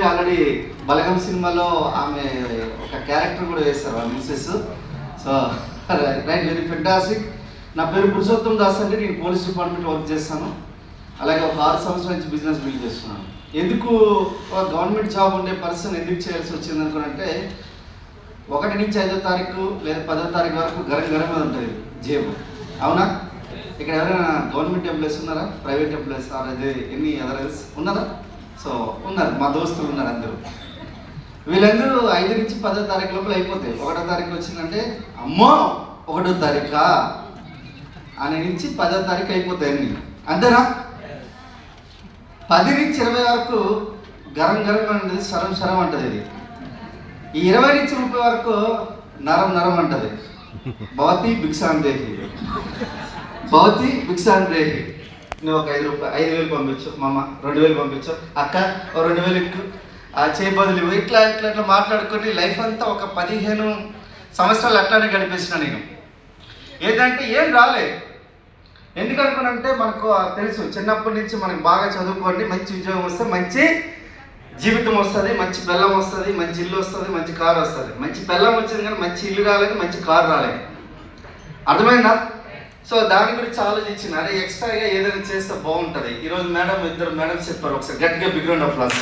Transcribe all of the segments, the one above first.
Already బలగం సినిమాలో ఆమె ఒక క్యారెక్టర్ కూడా వేస్తారు ఆ Mrs. So right, very fantastic. నా పేరు పురుషోత్తం దాస్ అంటే నేను పోలీస్ డిపార్ట్మెంట్ వర్క్ చేస్తాను. అలాగే ఒక 6 సంవత్సరాల నుంచి బిజినెస్ బిల్డ్ చేస్తున్నాను. ఎందుకు గవర్నమెంట్ జాబ్ ఉండే పర్సన్ ఎందుకు చేయాల్సి వచ్చింది అనుకుంటే 1 నుంచి 5వ తారీఖు లేదా 10వ తారీఖు వరకు గరం ఉంటుంది జేబు. అవునా? ఇక్కడ ఎవరైనా గవర్నమెంట్ ఎంప్లాయీస్ ఉన్నారా? ప్రైవేట్ ఎంప్లాయీస్ అదే ఎన్ని అదర్స్ ఉన్నారా? సో ఉన్నారు, మా దోస్తులు ఉన్నారు అందరూ. వీళ్ళందరూ 5 నుంచి 10వ తారీఖు లోపల అయిపోతాయి. 1వ తారీఖు వచ్చిందంటే అమ్మో 1వ తారీఖా అని నుంచి 10వ తారీఖు అయిపోతాయి అన్ని. అంతేనా? 10 నుంచి 20 వరకు గరం అంటది, శరం అంటది. ఇది ఈ 20 నుంచి 30 వరకు నరం అంటది. భవతి భిక్షాందేహి, భవతి భిక్షాందేహి. నువ్వు ఒక 5,000 పంపించు, మామ 2,000 పంపించు, అక్క 2,000 ఎక్కువ చేయి బదులు ఇట్లా మాట్లాడుకొని లైఫ్ అంతా ఒక 15 సంవత్సరాలు అట్లానే గడిపేసిన నేను. ఏంటంటే ఏం రాలే. ఎందుకనుకున్నంటే మనకు తెలుసు, చిన్నప్పటి నుంచి మనకు బాగా చదువుకోండి, మంచి ఉద్యోగం వస్తే మంచి జీవితం వస్తుంది, మంచి బెల్లం వస్తుంది, మంచి ఇల్లు వస్తుంది, మంచి కారు వస్తుంది. మంచి బెల్లం వచ్చింది కానీ మంచి ఇల్లు రాలేదు, మంచి కారు రాలేదు. అర్థమైందా? సో దాని గురించి ఆలోచించిన అరే ఎక్స్ట్రాగా ఏదైనా చేస్తే బాగుంటుంది. ఈరోజు ఇద్దరు మేడం చెప్పారు, ఒకసారి గట్టిగా బిగ్రౌండ్ ఆఫ్ క్లాస్.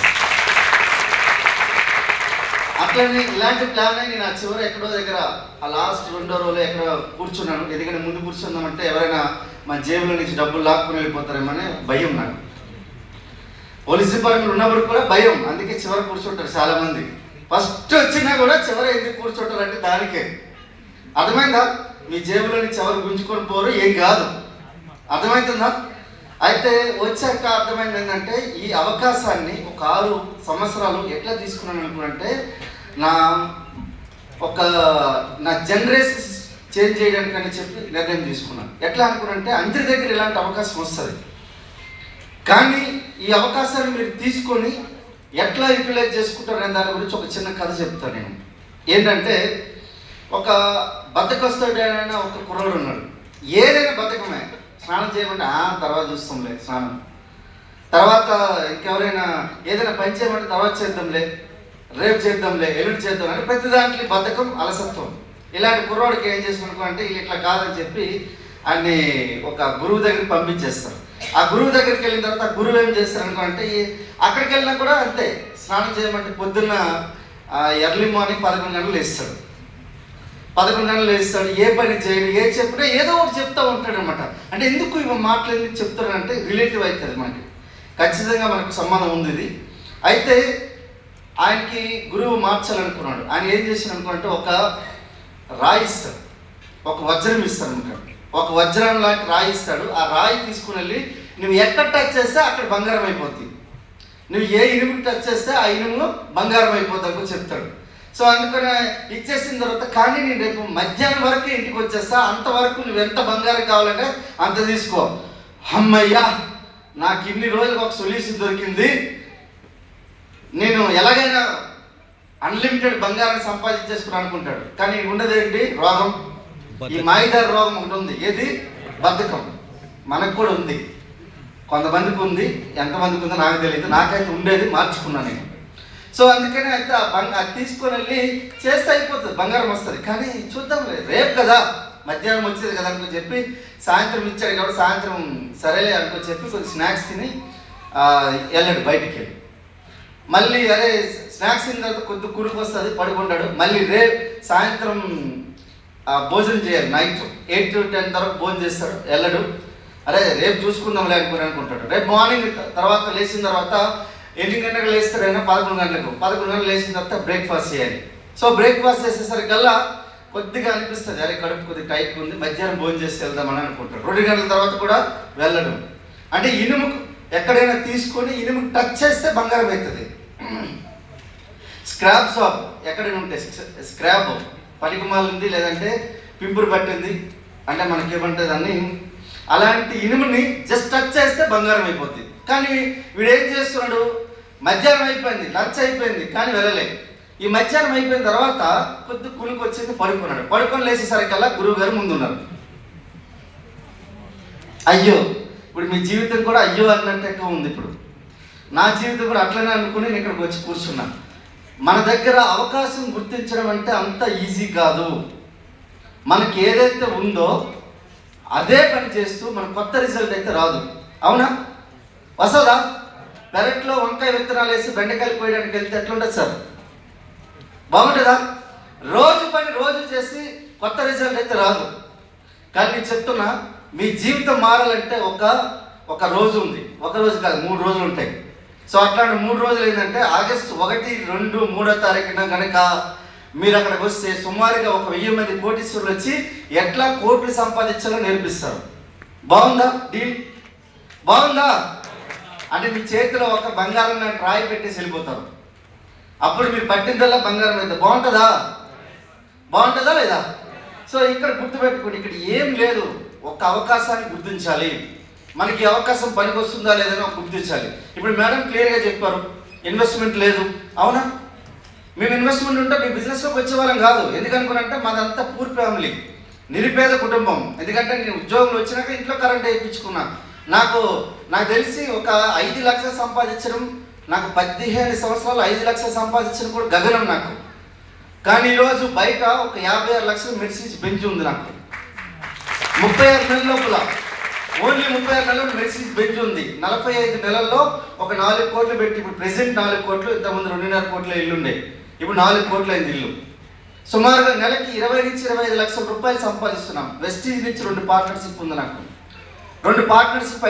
అట్లనే ఇలాంటి ప్లాన్ అయి నేను ఆ చివరి ఎక్కడో దగ్గర ఆ లాస్ట్ 2వ రోజులో ఎక్కడో కూర్చున్నాను. ఎందుకంటే ముందు కూర్చుందామంటే ఎవరైనా మా జేబులో నుంచి డబ్బులు లాక్కుని వెళ్ళిపోతారేమని భయం నాకు. పోలీస్ డిపార్ట్మెంట్ ఉన్నప్పుడు కూడా భయం, అందుకే చివరి కూర్చుంటారు చాలా మంది. ఫస్ట్ వచ్చినా కూడా చివరి ఎందుకు కూర్చుంటారు అంటే దానికే. అర్థమైందా? మీ జేబులో నుంచి ఎవరు గుంజుకొని పోరు, ఏం కాదు. అర్థమవుతుందా? అయితే వచ్చాక అర్థమైంది ఏంటంటే ఈ అవకాశాన్ని ఒక 6 సంవత్సరాలు ఎట్లా తీసుకున్నాను అనుకుంటే నా జనరేషన్ చేంజ్ చేయడానికి అని చెప్పి నిర్ణయం తీసుకున్నాను. ఎట్లా అనుకున్నంటే అందరి దగ్గర ఇలాంటి అవకాశం వస్తుంది, కానీ ఈ అవకాశాన్ని మీరు తీసుకొని ఎట్లా యూటిలైజ్ చేసుకుంటారనే దాని గురించి ఒక చిన్న కథ చెప్తాను నేను. ఏంటంటే ఒక బద్దకొస్తాడైనా ఒక కుర్రాడు ఉన్నాడు. ఏదైనా బద్ధకమే, స్నానం చేయమంటే తర్వాత చూస్తాంలే స్నానం, తర్వాత ఇంకెవరైనా ఏదైనా పని చేయమంటే తర్వాత చేద్దాంలే, రేపు చేద్దాంలే, ఎల్లుండి చేద్దాం అంటే ప్రతి దాంట్లో బద్ధకం, అలసత్వం. ఇలాంటి కుర్రాడికి ఏం చేసుకునుకో అంటే వీళ్ళు ఇట్లా కాదని చెప్పి ఆయన్ని ఒక గురువు దగ్గరికి పంపించేస్తారు. ఆ గురువు దగ్గరికి వెళ్ళిన తర్వాత ఆ గురువు ఏం చేస్తారు అనుకుంటే అక్కడికి వెళ్ళినా కూడా అంతే, స్నానం చేయమంటే పొద్దున్న ఎర్లీ మార్నింగ్ 11 గంటలు వేస్తాడు. 11 గంటలు వేస్తాడు, ఏ పని చేయడు, ఏ చెప్పినా ఏదో ఒకటి చెప్తూ ఉంటాడు అనమాట. అంటే ఎందుకు ఇవి మాటలు ఎందుకు చెప్తాడంటే రిలేటివ్ అవుతుంది మనకి, ఖచ్చితంగా మనకు సంబంధం ఉంది ఇది. అయితే ఆయనకి గురువు మార్చాలనుకున్నాడు. ఆయన ఏం చేశాడు అనుకుంటే ఒక రాయి ఇస్తాడు, ఒక వజ్రం ఇస్తాడు అనుకోండి. ఒక వజ్రం లాంటి రాయి ఇస్తాడు. ఆ రాయి తీసుకుని వెళ్ళి నువ్వు ఎక్కడ టచ్ చేస్తే అక్కడ బంగారం అయిపోద్ది, నువ్వు ఏ ఇనుముకి టచ్ చేస్తే ఆ ఇనుము బంగారం అయిపోద్ది అని చెప్తాడు. సో అందుకని ఇచ్చేసిన తర్వాత కానీ నేను రేపు మధ్యాహ్నం వరకు ఇంటికి వచ్చేస్తా, అంతవరకు నువ్వు ఎంత బంగారం కావాలంటే అంత తీసుకో. అమ్మయ్యా, నాకు ఇన్ని రోజులకు ఒక సొల్యూషన్ దొరికింది, నేను ఎలాగైనా అన్లిమిటెడ్ బంగారం సంపాదించేసుకుని అనుకుంటాడు. కానీ ఉండదేంటి? రోగం. ఈ మాయిదారు రోగం ఒకటి ఉంది. ఏది? బద్ధకం. మనకు కూడా ఉంది, కొంతమందికి ఉంది, ఎంతమందికి ఉందో నాకు తెలియదు, నాకైతే ఉండేది, మార్చుకున్నాను నేను. సో అందుకని అయితే అది తీసుకొని వెళ్ళి చేస్తే అయిపోతుంది, బంగారం వస్తుంది. కానీ చూద్దాం రేపు కదా, మధ్యాహ్నం వచ్చేది కదా అనుకో చెప్పి సాయంత్రం ఇచ్చాడు కాబట్టి సాయంత్రం సరేలే అనుకో చెప్పి కొంచెం స్నాక్స్ తిని వెళ్ళాడు బయటికి వెళ్ళి. మళ్ళీ అరే స్నాక్స్ తిన్న తర్వాత కొద్ది కురుకు వస్తుంది, పడుకుంటాడు. మళ్ళీ రేపు సాయంత్రం భోజనం చేయాలి, నైట్ 8 to 10 తర్వాత భోజనం చేస్తాడు, వెళ్ళడు. అరే రేపు చూసుకుందాం లేకపోతే అనుకుంటాడు. రేపు మార్నింగ్ తర్వాత లేచిన తర్వాత 8 గంటలకు లేస్తాడైనా 11 గంటలకు. 11 గంటలకు లేచిన తర్వాత బ్రేక్ఫాస్ట్ చేయాలి. సో బ్రేక్ఫాస్ట్ చేసేసరికల్లా కొద్దిగా అనిపిస్తుంది, అరే కడుపు కొద్దిగా టైట్ ఉంది, మధ్యాహ్నం భోజనం చేసి వెళ్దామని అనుకుంటాడు. 2 గంటల తర్వాత కూడా వెళ్ళడం. అంటే ఇనుముకు ఎక్కడైనా తీసుకొని ఇనుముకు టచ్ చేస్తే బంగారం అవుతుంది. స్క్రాప్ షాప్ ఎక్కడైనా ఉంటాయి, స్క్రాప్ పనికిమాల ఉంది, లేదంటే పింపురు పట్టింది అంటే మనకేమంటుంది అని, అలాంటి ఇనుముని జస్ట్ టచ్ చేస్తే బంగారం అయిపోతుంది. కానీ వీడు ఏం చేస్తున్నాడు, మధ్యాహ్నం అయిపోయింది, లంచ్ అయిపోయింది, కానీ వెళ్ళలేదు. ఈ మధ్యాహ్నం అయిపోయిన తర్వాత కొద్ది కునికి వచ్చింది, పడుకున్నాడు. పడుకొని లేచేసరికల్లా గురువు గారు ముందున్నారు. అయ్యో, ఇప్పుడు మీ జీవితం కూడా అయ్యో అన్నట్టు ఎక్కువ ఉంది. ఇప్పుడు నా జీవితం కూడా అట్లనే అనుకుని నేను ఇక్కడికి వచ్చి కూర్చున్నా. మన దగ్గర అవకాశం గుర్తించడం అంటే అంత ఈజీ కాదు. మనకి ఏదైతే ఉందో అదే పని చేస్తూ మన కొత్త రిజల్ట్ అయితే రాదు. అవునా? వస్తుందా? పెరట్లో వంకాయ విత్తనాలు వేసి బెండకాయలు కోయడానికి వెళ్తే ఎట్లుంటుంది సార్? బాగుంటుందా? రోజు పని రోజు చేసి కొత్త రిజల్ట్ అయితే రాదు. కానీ నేను చెప్తున్నా, మీ జీవితం మారాలంటే ఒక రోజు ఉంది. ఒక రోజు కాదు, 3 రోజులు ఉంటాయి. సో అట్లాంటి 3 రోజులు ఏంటంటే ఆగస్టు 1, 2, 3వ తారీఖున కనుక మీరు అక్కడికి వస్తే సుమారుగా 1000 మంది కోటీశ్వరులు వచ్చి ఎట్లా కోట్లు సంపాదించాలో నేర్పిస్తారు. బాగుందా? డీల్ బాగుందా? అంటే మీ చేతిలో ఒక బంగారం లాంటి రాయి పెట్టేసి వెళ్ళిపోతారు. అప్పుడు మీరు పట్టిందల్లా బంగారం అయితే బాగుంటుందా? బాగుంటుందా లేదా? సో ఇక్కడ గుర్తుపెట్టుకోండి, ఇక్కడ ఏం లేదు, ఒక అవకాశాన్ని గుర్తించాలి. మనకి అవకాశం పనికి వస్తుందా లేదని గుర్తించాలి. ఇప్పుడు మేడం క్లియర్గా చెప్పారు, ఇన్వెస్ట్మెంట్ లేదు. అవునా? మేము ఇన్వెస్ట్మెంట్ ఉంటే మీ బిజినెస్లోకి వచ్చేవాళ్ళం కాదు. ఎందుకనుకున్నంటే మాదంతా పూర్ ఫ్యామిలీ, నిరుపేద కుటుంబం. ఎందుకంటే నేను ఉద్యోగంలో వచ్చినాక ఇంట్లో కరెంట్ వేయించుకున్నా. నాకు తెలిసి ఒక 5 లక్షలు సంపాదించడం, నాకు 15 సంవత్సరాలు 5 లక్షలు సంపాదించడం కూడా గగనం నాకు. కానీ ఈరోజు బయట ఒక 56 లక్షల మెర్సిడీస్ బెంజ్ ఉంది నాకు. 36 నెలల లోపల, ఓన్లీ 36 నెలలు మెర్సిడీస్ బెంజ్ ఉంది. 45 నెలల్లో ఒక 4 కోట్లు పెట్టి, ఇప్పుడు ప్రెసెంట్ 4 కోట్లు, ఇంతకుముందు 2.5 కోట్ల ఇల్లు ఉండే, ఇప్పుడు 4 కోట్ల అయింది ఇల్లు. సుమారుగా నెలకి 20 నుంచి 25 లక్షల రూపాయలు సంపాదిస్తున్నాం. వెస్టీజ్ నుంచి 2 పార్ట్నర్షిప్ ఉంది నాకు. 2 పార్ట్నర్షిప్